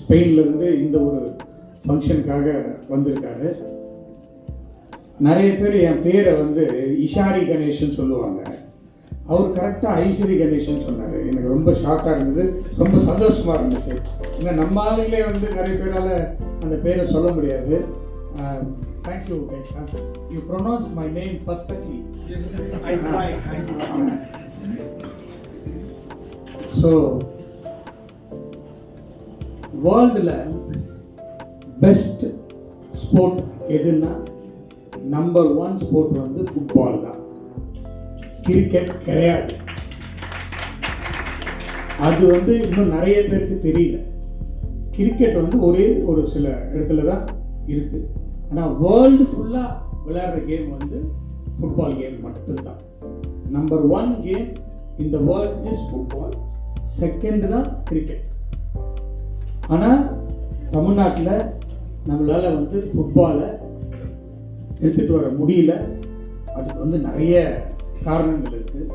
ஸ்பெயின்லேருந்து இந்த ஒரு ஃபங்க்ஷனுக்காக வந்திருக்காரு. நிறைய பேர் என் பேரை வந்து இஷாரி கணேஷன் சொல்லுவாங்க. அவர் கரெக்டாக ஐஸ்வரி கணேஷன் சொன்னார். எனக்கு ரொம்ப ஷாக்காக இருந்தது, ரொம்ப சந்தோஷமாக இருந்துச்சு. ஏன்னா நம்ம ஆளுங்களே வந்து நிறைய பேரால் அந்த பேரை சொல்ல முடியாது. Thank you Kesha, you pronounce my name perfectly. So வேர்ல்டில் பெஸ்ட் ஸ்போர்ட் எதுன்னா நம்பர் 1 ஸ்போர்ட் வந்து ஃபுட்பால் தான். கிரிக்கெட் கிடையாது. அது வந்து இன்னும் நிறைய பேருக்கு தெரியல. கிரிக்கெட் வந்து ஒரே ஒரு சில இடத்துல தான் இருக்குது. ஆனால் வேர்ல்டு ஃபுல்லாக விளையாடுற கேம் வந்து ஃபுட்பால் கேம் மட்டும்தான். நம்பர் 1 கேம் இந்த வேர்ல்ட் இஸ் ஃபுட்பால். செகண்ட் தான் கிரிக்கெட். ஆனால் தமிழ்நாட்டில் நம்மளால் வந்து ஃபுட்பாலை எடுத்துகிட்டு வர முடியல. அதுக்கு வந்து நிறைய காரணங்கள் இருக்குது.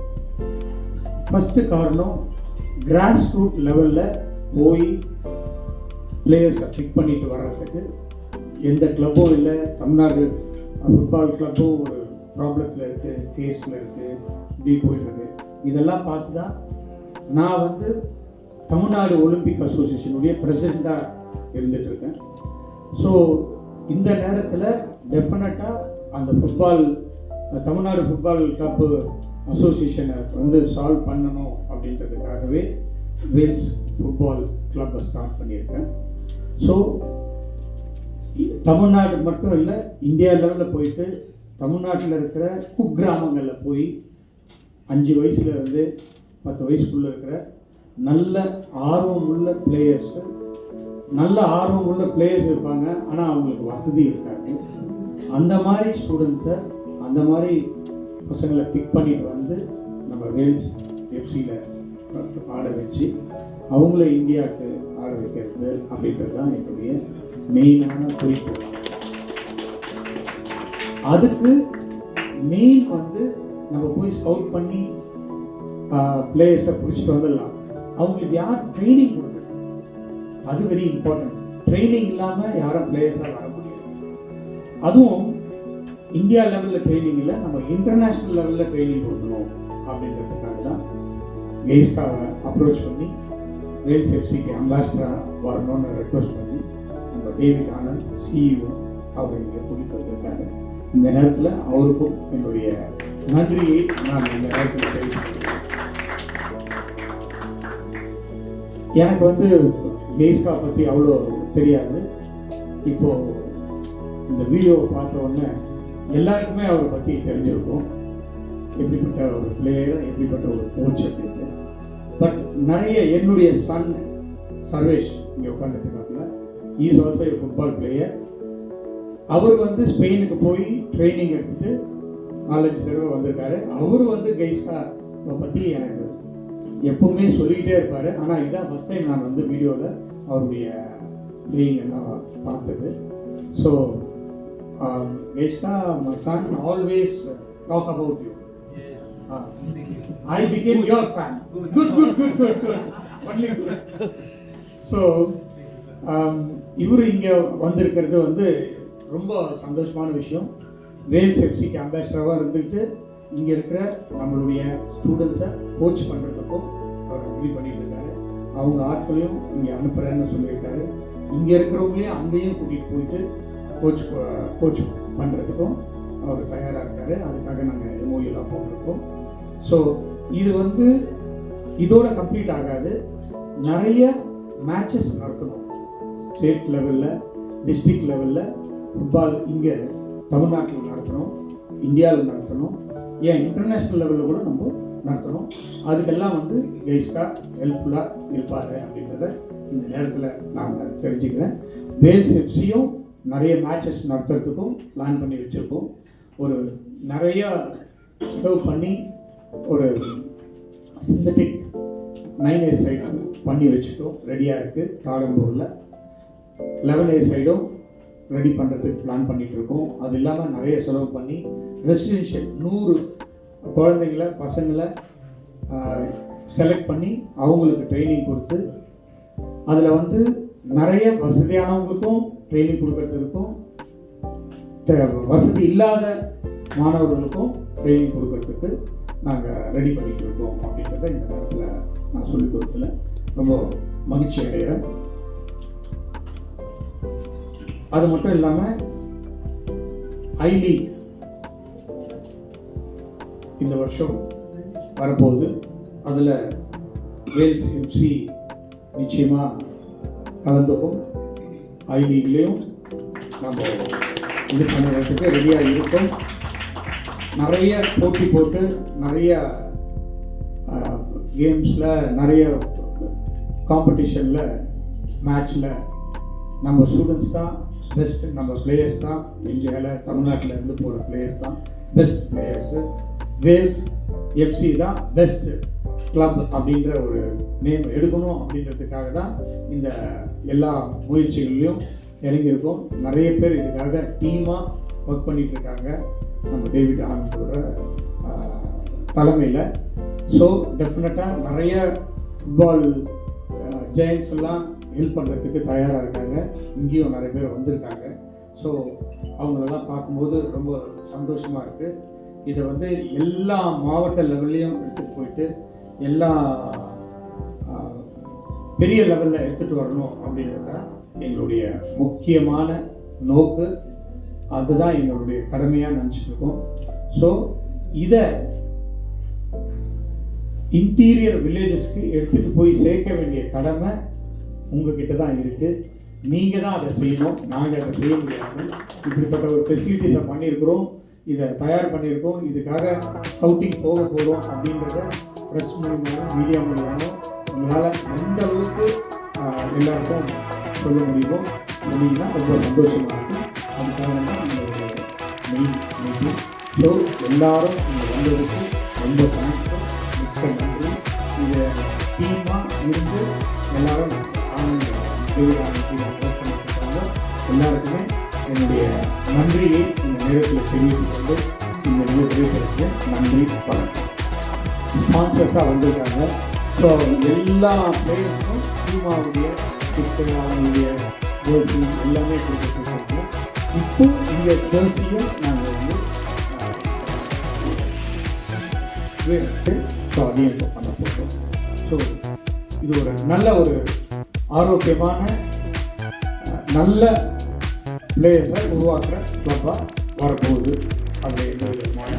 ஃபஸ்ட்டு காரணம், கிராஸ் ரூட் லெவலில் போய் பிளேயர்ஸை பிக் பண்ணிட்டு வர்றதுக்கு எந்த கிளப்பும் இல்லை. தமிழ்நாடு ஃபுட்பால் கிளப்பும் ஒரு ப்ராப்ளத்தில் இருக்குது, கேஸில் இருக்குது, இப்படி போயிட்டுருக்கு. இதெல்லாம் பார்த்து தான் நான் வந்து தமிழ்நாடு ஒலிம்பிக் அசோசியேஷனுடைய பிரசிடெண்ட்டாக இருந்துகிட்ருக்கேன். ஸோ இந்த நேரத்தில் டெஃபினட்டாக அந்த ஃபுட்பால் தமிழ்நாடு ஃபுட்பால் கிளப்பு அசோசியேஷனை வந்து சால்வ் பண்ணணும் அப்படின்றதுக்காகவே வேல்ஸ் ஃபுட்பால் கிளப்பை ஸ்டார்ட் பண்ணியிருக்கேன். ஸோ தமிழ்நாடு மட்டும் இல்லை, இந்தியா லெவலில் போயிட்டு தமிழ்நாட்டில் இருக்கிற குக்கிராமங்களில் போய் 5 வயசுலேருந்து 10 வயசுக்குள்ளே இருக்கிற நல்ல ஆர்வமுள்ள பிளேயர்ஸ் இருப்பாங்க. ஆனால் அவங்களுக்கு வசதி இருக்காது. அந்த மாதிரி ஸ்டூடெண்ட்ஸை, அந்த மாதிரி பசங்களை பிக் பண்ணிட்டு வந்து நம்ம வேல்ஸ் எஃப்சியில் ஆட வச்சு அவங்கள இந்தியாவுக்கு ஆட வைக்கிறது அப்படின்றது தான் என்னுடைய மெயினான குறிக்கோள். அதுக்கு மெயின் வந்து நம்ம போய் ஸ்கவுட் பண்ணி பிளேயர்ஸை பிடிச்சிட்டு வந்துடலாம். அவங்களுக்கு யார் ட்ரைனிங் கொடுக்கணும், அது வெரி இம்பார்ட்டன்ட். ட்ரைனிங் இல்லாமல் யாரும் பிளேயர்ஸாக வர முடியாது. அதுவும் இந்தியா லெவலில் ட்ரைனிங் இல்லை, நம்ம இன்டர்நேஷ்னல் லெவலில் ட்ரைனிங் கொடுக்கணும் அப்படின்றதுக்காக தான் கெய்ஸ்காவை அப்ரோச் பண்ணி வேல்ஸ் எஃப்சிக்கு அம்பாசிடராக வரணும்னு ரெக்வஸ்ட் பண்ணி நம்ம டேவிட் ஆனந்த் சிஇஓ அவர் இங்கே கூட்டிகிட்டு வந்திருக்காரு. இந்த நேரத்தில் அவருக்கும் என்னுடைய நன்றியை நான் இந்த நேரத்தில் தெரிவிக்கிறேன். எனக்கு வந்து கெய்ஸ்கா பற்றி அவ்வளோ தெரியாது. இப்போது இந்த வீடியோவை பார்த்த உடனே எல்லாருக்குமே அவரை பற்றி தெரிஞ்சிருக்கும், எப்படிப்பட்ட ஒரு பிளேயர், எப்படிப்பட்ட ஒரு கோச் அப்படின்ட்டு. பட் நிறைய என்னுடைய சன் சர்வேஷ் இங்கே உட்காந்துருக்காப்புல, is also a football player. அவர் வந்து ஸ்பெயினுக்கு போய் ட்ரைனிங் எடுத்துட்டு 4-5 தடவை வந்திருக்காரு. அவர் வந்து கெய்ஸ்கா பற்றி எனக்கு எப்பவுமே சொல்லிக்கிட்டே இருப்பார். ஆனால் இதான் ஃபஸ்ட் டைம் நான் வந்து வீடியோவில் அவருடைய பிளேயிங் எல்லாம் பார்த்தது. ஸோ கெய்ஸ்கா, my son always talk about you. I became your fan. Good. Only good. So இவர் இங்கே வந்திருக்கிறது வந்து ரொம்ப சந்தோஷமான விஷயம். வேல்ஸ் எஃப்சிக்கு அம்பாசிடராக இருந்துக்கிட்டு இங்கே இருக்கிற நம்மளுடைய ஸ்டூடெண்ட்ஸை கோச் பண்ணுறதுக்கும் அவர் அக்ரி பண்ணிட்டு இருக்காரு. அவங்க ஆட்களையும் இங்கே அனுப்புகிறேன்னு சொல்லியிருக்காரு. இங்கே இருக்கிறவங்களையும் அங்கேயும் கூட்டிகிட்டு போயிட்டு கோச் பண்ணுறதுக்கும் அவர் தயாராக இருக்கார். அதுக்காக நாங்கள் எம்ஓயூலாம் போட்டிருக்கோம். ஸோ இது வந்து இதோட கம்ப்ளீட் ஆகாது. நிறைய மேட்சஸ் நடத்தணும். ஸ்டேட் லெவலில், டிஸ்ட்ரிக்ட் லெவலில் ஃபுட்பால் இங்கே தமிழ்நாட்டில் நடத்தணும், இந்தியாவில் நடத்தணும், ஏன் இன்டர்நேஷ்னல் லெவலில் கூட நம்ம நடத்தணும். அதுக்கெல்லாம் வந்து கெய்ஸ்கா ஹெல்ப்ஃபுல்லாக இருப்பார் அப்படின்றத இந்த நேரத்தில் நான் தெரிஞ்சுக்கிறேன். வேல்ஸ் எஃப்சியும் நிறைய மேட்சஸ் நடத்துறதுக்கும் பிளான் பண்ணி வச்சுருக்கோம். ஒரு நிறைய செலவு பண்ணி ஒரு சிந்தட்டிக் 9A சைடு பண்ணி வச்சுட்டோம், ரெடியாக இருக்குது. தாழம்பூரில் 11A சைடும் ரெடி பண்ணுறதுக்கு பிளான் பண்ணிகிட்ருக்கோம். அது இல்லாமல் நிறைய செலவு பண்ணி ரெசிடென்ஷியல் 100 குழந்தைங்கள பசங்களை செலக்ட் பண்ணி அவங்களுக்கு ட்ரைனிங் கொடுத்து அதில் வந்து நிறைய வசதியானவங்களுக்கும் ட்ரைனிங் கொடுக்கறதுக்கும் வசதி இல்லாத மாணவர்களுக்கும் ட்ரைனிங் கொடுக்கறதுக்கு நாங்கள் ரெடி பண்ணிட்டு இருக்கோம் அப்படின்றத இந்த நேரத்தில் நான் சொல்லிக் கொடுத்துல ரொம்ப மகிழ்ச்சி அடைகிறேன். அது மட்டும் இல்லாமல் ஐலீக் இந்த வருஷம் வரப்போகுது. அதில் வேல்ஸ் எஃப்சி நிச்சயமாக கலந்துக்கும். ஐலீக்லேயும் நம்ம இது பண்ணுறதுக்கு ரெடியாக இருக்கும். நிறைய போட்டி போட்டு நிறைய கேம்ஸில் நிறைய காம்படிஷனில் மேட்ச்சில் நம்ம ஸ்டூடெண்ட்ஸ் தான் பெஸ்ட், நம்ம பிளேயர்ஸ் தான் இந்தியாவில் தமிழ்நாட்டில் இருந்து போகிற பிளேயர்ஸ் தான் பெஸ்ட் பிளேயர்ஸு. வேல்ஸ் எஃப்சி தான் பெஸ்ட் கிளப் அப்படின்ற ஒரு நேம் எடுக்கணும் அப்படின்றதுக்காக தான் இந்த எல்லா முயற்சிகள்லையும் இறங்கியிருக்கோம். நிறைய பேர் இதுக்காக டீமாக ஒர்க் பண்ணிகிட்டு இருக்காங்க நம்ம டேவிட் ஆனந்தோட தலைமையில். ஸோ டெஃபினட்டாக நிறைய ஃபுட்பால் ஜெயன்ஸ் எல்லாம் ஹெல்ப் பண்ணுறதுக்கு தயாராக இருக்காங்க. இங்கேயும் நிறைய பேர் வந்திருக்காங்க. ஸோ அவங்களெல்லாம் பார்க்கும்போது ரொம்ப சந்தோஷமாக இருக்குது. இதை வந்து எல்லா மாவட்ட லெவல்லையும் எடுத்துகிட்டு போயிட்டு எல்லா பெரிய லெவலில் எடுத்துகிட்டு வரணும் அப்படின்றது தான் எங்களுடைய முக்கியமான நோக்கு. அதுதான் எங்களுடைய கடமையாக நினச்சிட்ருக்கோம். ஸோ இதை இன்டீரியர் வில்லேஜஸ்க்கு எடுத்துகிட்டு போய் சேர்க்க வேண்டிய கடமை உங்ககிட்ட தான் இருக்குது. நீங்கள் தான் அதை செய்யணும். நாங்கள் அதை செய்ய முடியாது. இப்படிப்பட்ட ஒரு ஃபெசிலிட்டிஸை பண்ணியிருக்கிறோம், இதை தயார் பண்ணியிருக்கோம். இதுக்காக ஸ்கவுட்டிங் போக போகிறோம் அப்படின்றத ப்ரெஸ் மூலியமாக மீடியா மூலியமாக உங்களால் எந்த அளவுக்கு எல்லாருக்கும் சொல்ல முடியுமோ சொன்னீங்கன்னா ரொம்ப சந்தோஷமாக இருக்கும். அதுக்காக தான் உங்களுடைய மெயின் மீட்டிங். ஸோ எல்லாரும் இங்கே வந்ததுக்கு ரொம்ப தேங்க்ஸ், மிக்க நன்றி. இதை டீமாக இருந்து எல்லாரும் எல்லாருக்குமே என்னுடைய நன்றியை இந்த நேரத்தில் தெரிவித்துக் கொண்டு இந்த நிகழ்ச்சியை நன்றி வணக்கம். ஸ்பான்சர்ஸாக வந்திருக்காங்க. ஸோ எல்லா பிளேயர்ஸும் டீமாவுடைய கிட்டு அவங்களுடைய ஜெர்சி எல்லாமே கொடுத்துருக்காங்க. இப்போ இந்த ஜெர்சியை நாங்கள் வந்து அதையும் பண்ண போகிறோம். ஸோ இது ஒரு நல்ல ஒரு ஆரோக்கியமான நல்ல பிளேயர்ஸை உருவாக்குற கிளப்பாக வரப்போகுது. அதில் எந்த விதமான